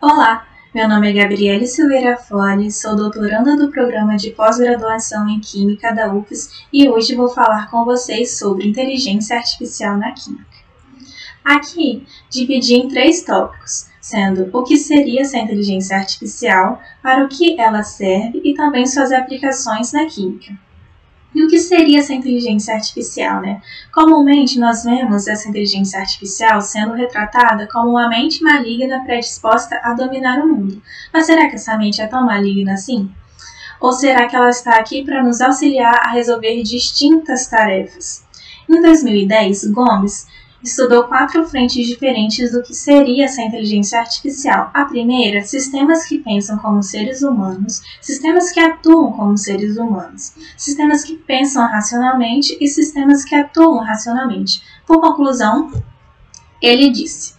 Olá, meu nome é Gabriele Silveira Fole, sou doutoranda do programa de pós-graduação em Química da UFES e hoje vou falar com vocês sobre inteligência artificial na química. Aqui, dividi em 3 tópicos, sendo o que seria essa inteligência artificial, para o que ela serve e também suas aplicações na química. E o que seria essa inteligência artificial, né? Comumente, nós vemos essa inteligência artificial sendo retratada como uma mente maligna predisposta a dominar o mundo. Mas será que essa mente é tão maligna assim? Ou será que ela está aqui para nos auxiliar a resolver distintas tarefas? Em 2010, Gomes estudou 4 frentes diferentes do que seria essa inteligência artificial. A primeira, sistemas que pensam como seres humanos, sistemas que atuam como seres humanos, sistemas que pensam racionalmente e sistemas que atuam racionalmente. Por conclusão, ele disse: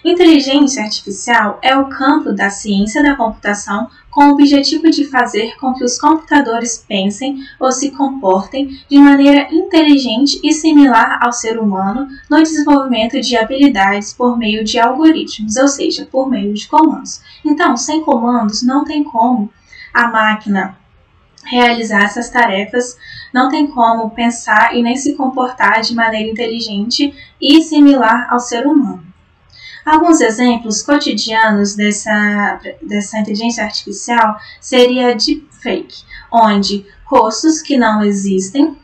inteligência artificial é o campo da ciência da computação com o objetivo de fazer com que os computadores pensem ou se comportem de maneira inteligente e similar ao ser humano no desenvolvimento de habilidades por meio de algoritmos, ou seja, por meio de comandos. Então, sem comandos, não tem como a máquina realizar essas tarefas, não tem como pensar e nem se comportar de maneira inteligente e similar ao ser humano. Alguns exemplos cotidianos dessa inteligência artificial seria deepfake, onde rostos que não existem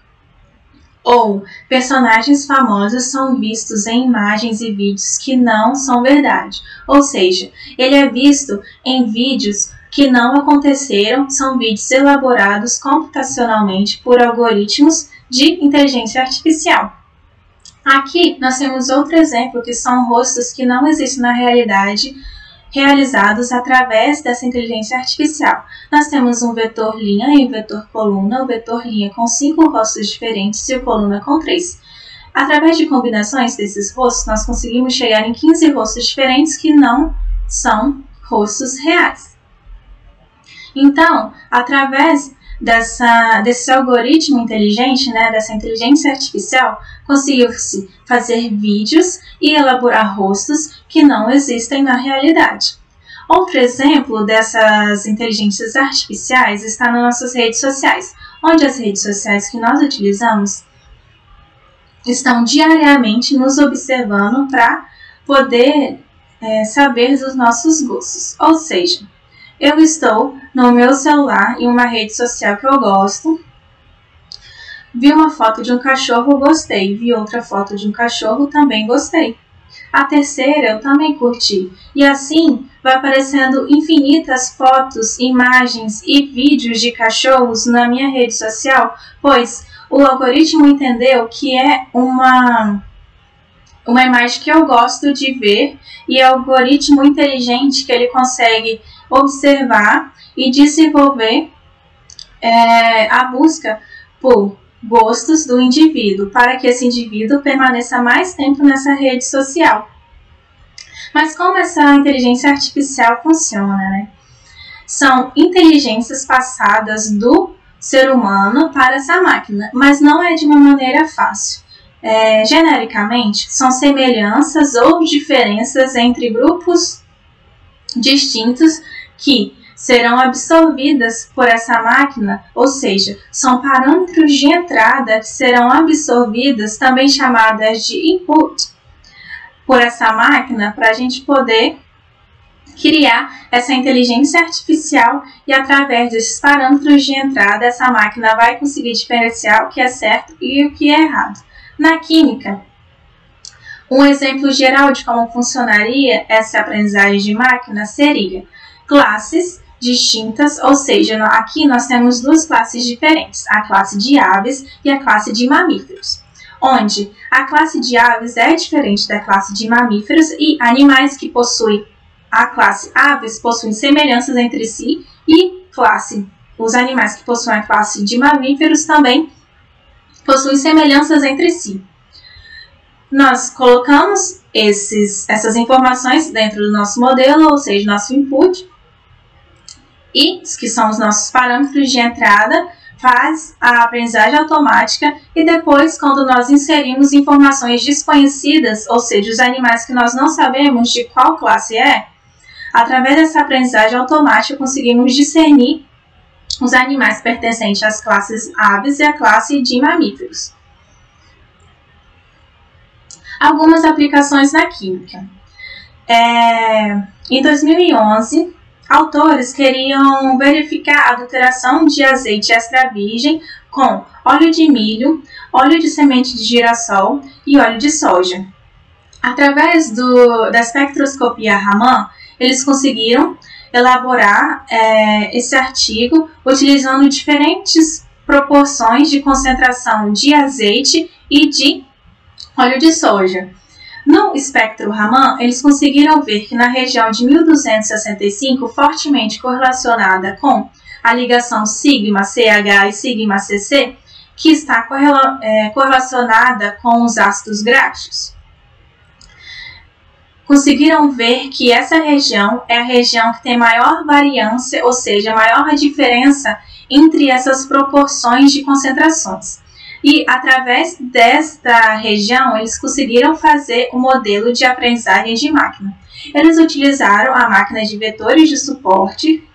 ou personagens famosos são vistos em imagens e vídeos que não são verdade. Ou seja, ele é visto em vídeos que não aconteceram, são vídeos elaborados computacionalmente por algoritmos de inteligência artificial. Aqui nós temos outro exemplo que são rostos que não existem na realidade, realizados através dessa inteligência artificial. Nós temos um vetor linha e um vetor coluna, o vetor linha com 5 rostos diferentes e o coluna com 3. Através de combinações desses rostos, nós conseguimos chegar em 15 rostos diferentes que não são rostos reais. Então, através desse algoritmo inteligente, dessa inteligência artificial, conseguiu-se fazer vídeos e elaborar rostos que não existem na realidade. Outro exemplo dessas inteligências artificiais está nas nossas redes sociais, onde as redes sociais que nós utilizamos estão diariamente nos observando para poder saber dos nossos gostos. Ou seja, eu estou no meu celular em uma rede social que eu gosto, vi uma foto de um cachorro, gostei, vi outra foto de um cachorro, também gostei. A terceira eu também curti. E assim vai aparecendo infinitas fotos, imagens e vídeos de cachorros na minha rede social, pois o algoritmo entendeu que é uma imagem que eu gosto de ver e é um algoritmo inteligente que ele consegue observar e desenvolver a busca por gostos do indivíduo, para que esse indivíduo permaneça mais tempo nessa rede social. Mas como essa inteligência artificial funciona, né? São inteligências passadas do ser humano para essa máquina, mas não é de uma maneira fácil. Genericamente, são semelhanças ou diferenças entre grupos distintos que serão absorvidas por essa máquina, ou seja, são parâmetros de entrada que serão absorvidas, também chamadas de input, por essa máquina, para a gente poder criar essa inteligência artificial e através desses parâmetros de entrada, essa máquina vai conseguir diferenciar o que é certo e o que é errado. Na química, um exemplo geral de como funcionaria essa aprendizagem de máquina seria classes distintas, ou seja, aqui nós temos 2 classes diferentes, a classe de aves e a classe de mamíferos, onde a classe de aves é diferente da classe de mamíferos e animais que possuem a classe aves possuem semelhanças entre si e os animais que possuem a classe de mamíferos também possuem semelhanças entre si. Nós colocamos essas informações dentro do nosso modelo, ou seja, nosso input, e que são os nossos parâmetros de entrada, faz a aprendizagem automática e depois, quando nós inserimos informações desconhecidas, ou seja, os animais que nós não sabemos de qual classe é, Através dessa aprendizagem automática, conseguimos discernir os animais pertencentes às classes aves e à classe de mamíferos. Algumas aplicações na química. Em 2011, autores queriam verificar a adulteração de azeite extra virgem com óleo de milho, óleo de semente de girassol e óleo de soja. Através da espectroscopia Raman, eles conseguiram elaborar esse artigo utilizando diferentes proporções de concentração de azeite e de óleo de soja. No espectro Raman, eles conseguiram ver que na região de 1265, fortemente correlacionada com a ligação sigma-CH e sigma-CC, que está correlacionada com os ácidos graxos. Conseguiram ver que essa região é a região que tem maior variância, ou seja, maior diferença entre essas proporções de concentrações. E, através desta região, eles conseguiram fazer o modelo de aprendizagem de máquina. Eles utilizaram a máquina de vetores de suporte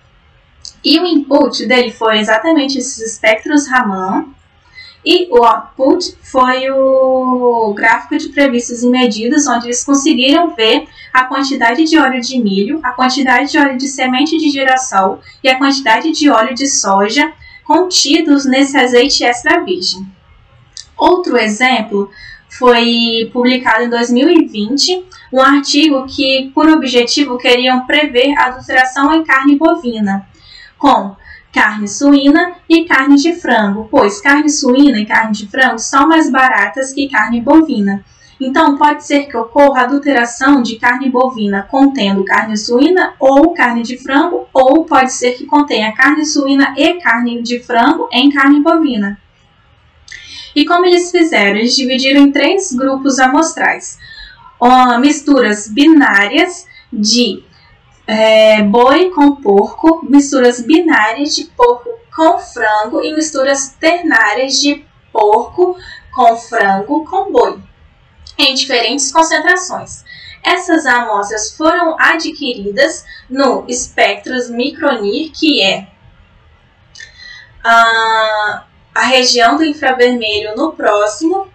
e o input dele foi exatamente esses espectros Raman e o output foi o gráfico de previstos e medidas, onde eles conseguiram ver a quantidade de óleo de milho, a quantidade de óleo de semente de girassol e a quantidade de óleo de soja contidos nesse azeite extra virgem. Outro exemplo foi publicado em 2020, um artigo que, por objetivo, queriam prever a adulteração em carne bovina, com carne suína e carne de frango, pois carne suína e carne de frango são mais baratas que carne bovina. Então, pode ser que ocorra adulteração de carne bovina contendo carne suína ou carne de frango, ou pode ser que contenha carne suína e carne de frango em carne bovina. E como eles fizeram? Eles dividiram em 3 grupos amostrais. Misturas binárias de boi com porco, misturas binárias de porco com frango e misturas ternárias de porco com frango com boi, em diferentes concentrações. Essas amostras foram adquiridas no Spectros Micronir, que é a região do infravermelho no próximo,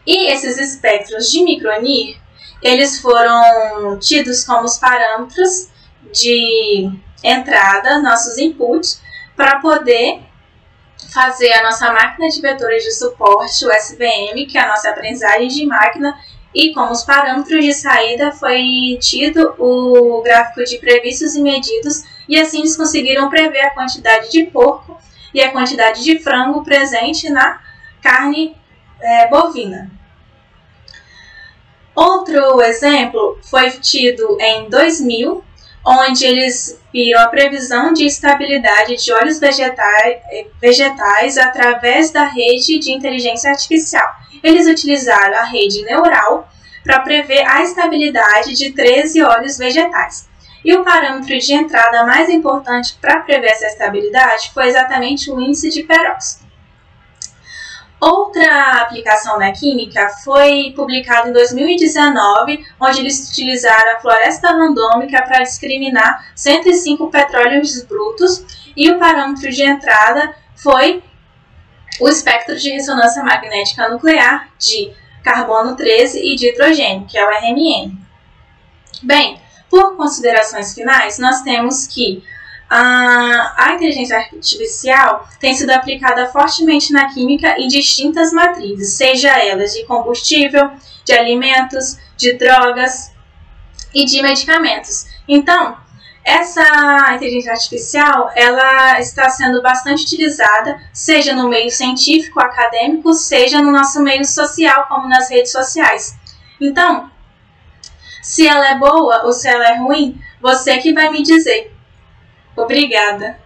e esses espectros de Micronir, eles foram tidos como os parâmetros de entrada, nossos inputs, para poder fazer a nossa máquina de vetores de suporte, o SVM, que é a nossa aprendizagem de máquina, e como os parâmetros de saída foi tido o gráfico de previstos e medidos, e assim eles conseguiram prever a quantidade de porco e a quantidade de frango presente na carne bovina. Outro exemplo foi tido em 2000, onde eles viram a previsão de estabilidade de óleos vegetais através da rede de inteligência artificial. Eles utilizaram a rede neural para prever a estabilidade de 13 óleos vegetais. E o parâmetro de entrada mais importante para prever essa estabilidade foi exatamente o índice de peróxido. Outra aplicação na química foi publicada em 2019, onde eles utilizaram a floresta randômica para discriminar 105 petróleos brutos, e o parâmetro de entrada foi o espectro de ressonância magnética nuclear de carbono 13 e de hidrogênio, que é o RMN. Bem, por considerações finais, nós temos que a inteligência artificial tem sido aplicada fortemente na química em distintas matrizes, seja elas de combustível, de alimentos, de drogas e de medicamentos. Então, essa inteligência artificial ela está sendo bastante utilizada, seja no meio científico, acadêmico, seja no nosso meio social, como nas redes sociais. Então, se ela é boa ou se ela é ruim, você que vai me dizer. Obrigada!